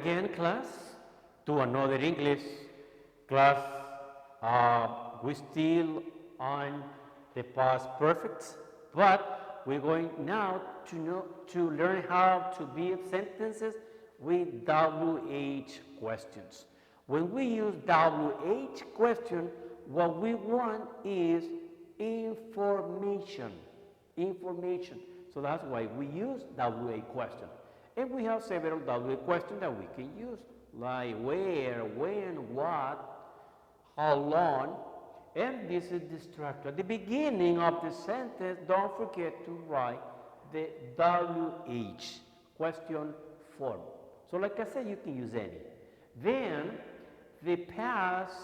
again, class, to another English class. We still on the past perfect, but we're going now to learn how to build sentences with WH questions. When we use WH question, what we want is information. Information. So that's why we use WH question. And we have several WH questions that we can use, like where, when, what, how long, and this is the structure. At the beginning of the sentence, don't forget to write the WH question form. So like I said, you can use any. Then the past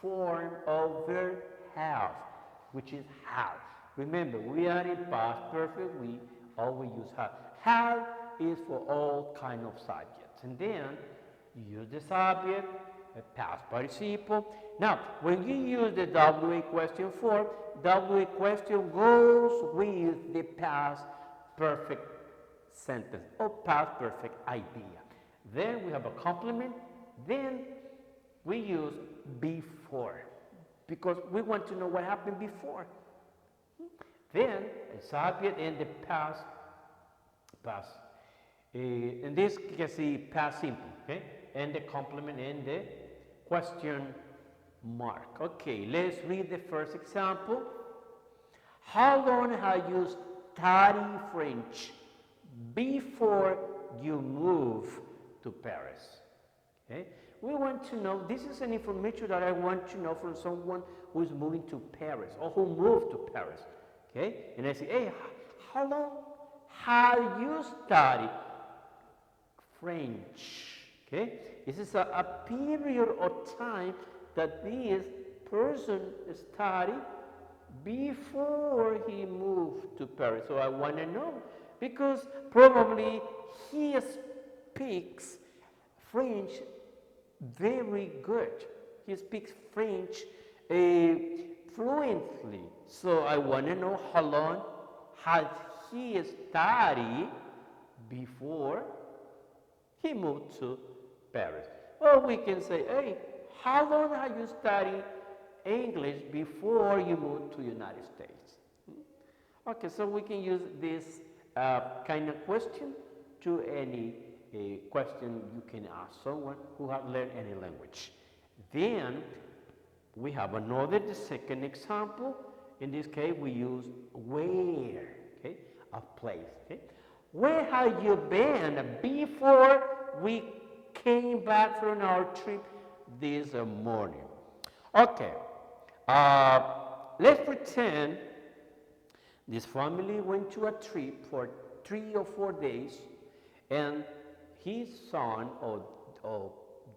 form of verb have, which is have. Remember, we are in past perfect, we always use have. Have is for all kind of subjects. And then you use the subject, a past participle. Now, when you use the WH question form, WH question goes with the past perfect sentence or past perfect idea. Then we have a complement. Then we use before because we want to know what happened before. Then a subject and the past. In this you can see past simple, okay? And the complement and the question mark. Okay, let's read the first example. How long have you studied French before you move to Paris? Okay, we want to know, this is an information that I want to know from someone who is moving to Paris or who moved to Paris. Okay, and I say, hey, how long have you studied French? Okay, this is a period of time that this person studied before he moved to Paris. So I want to know because probably he speaks French very good. He speaks French fluently. So I want to know how long has he studied before he moved to Paris. Or we can say, hey, how long have you studied English before you moved to the United States? Okay, so we can use this kind of question to any question you can ask someone who has learned any language. Then we have another, the second example. In this case, we use where, okay, a place. Okay? Where have you been before we came back from our trip this morning? Okay, let's pretend this family went to a trip for 3 or 4 days, and his son or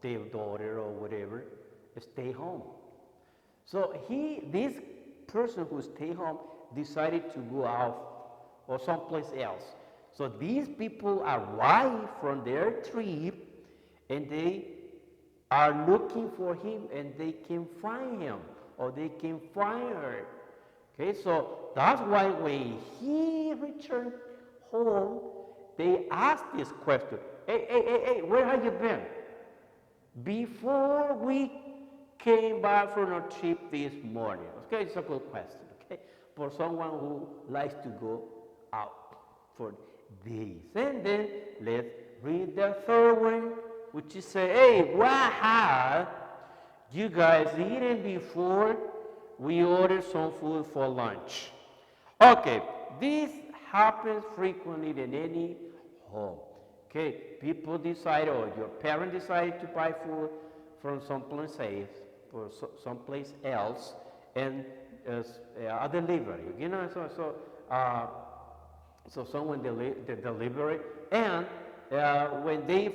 their daughter or whatever stay home. So this person who stayed home decided to go out or someplace else. So these people arrive from their trip and they are looking for him and they can find him or they can find her. Okay, so that's why when he returned home, they asked this question, hey, where have you been? Before we came back from our trip this morning. Okay, it's a good question, okay? For someone who likes to go out for days. And then let's read the third one, which is say, hey, what have you guys eaten before we ordered some food for lunch? Okay, this happens frequently in any home. Okay, people decide, or your parent decided to buy food from someplace else, and a delivery. You know, so someone deliver it, and when they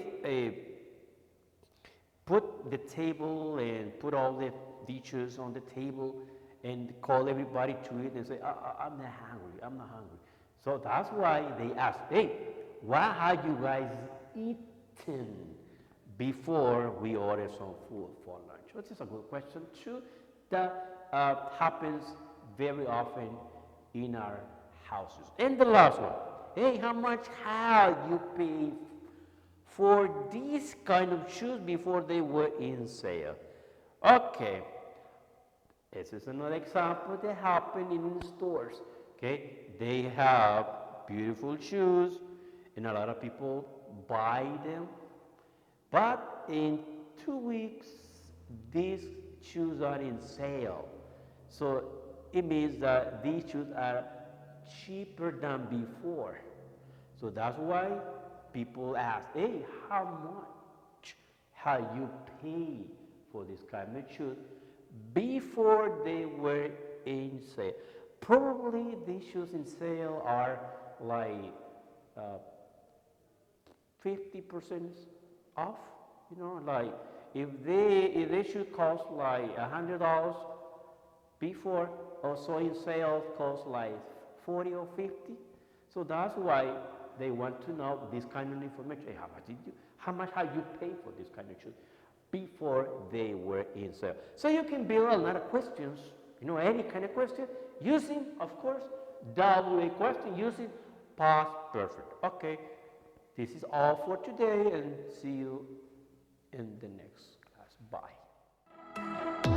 put the table and put all the dishes on the table and call everybody to eat and say, I'm not hungry. So that's why they ask, hey, what have you guys eaten before we order some food for lunch? Which is a good question too. That happens very often in our houses. And the last one, hey, how much have you paid for these kind of shoes before they were in sale. Okay, this is another example that happened in stores. Okay, they have beautiful shoes, and a lot of people buy them. But in 2 weeks, these shoes are in sale. So it means that these shoes are cheaper than before. So that's why people ask, hey, how much have you paid for this kind of shoes before they were in sale? Probably these shoes in sale are like 50% off. Like if they should cost like $100 before, also in sale cost like 40 or 50. So that's why they want to know this kind of information. Hey, how much have you paid for this kind of shoes before they were in sale? So you can build a lot of questions, any kind of question using, of course, WA question using past perfect. Okay, this is all for today, and see you in the next class. Bye.